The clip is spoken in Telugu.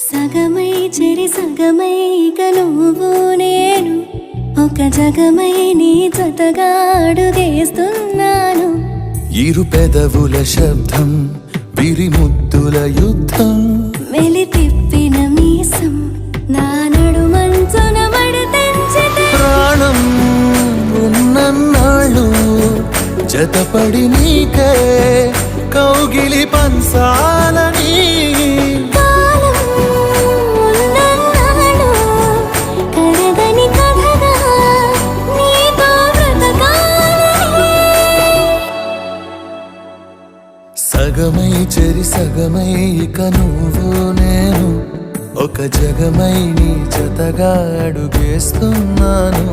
సగమై చెరి సగమై ఇక నువ్వు నేను ఒక జగమై నీ జతగా అడుగేస్తున్నాను. ఇరు పెదవుల శబ్దం విరి ముద్దుల యుద్ధం మెలి తిప్పిన మీసం నా నడుమంచున మడతెంచితే ప్రాణం ఉన్నన్నాళ్ళు జతపడి నీకే కౌగిలి పంచాలని కాలం ఉన్నన్నాడు కరగని కథగా నీతో బ్రతకాలని. సగమై చెరి సగమై ఇక నువ్వు నేను ఒక జగమై నీ జతగా అడుగేస్తున్నాను.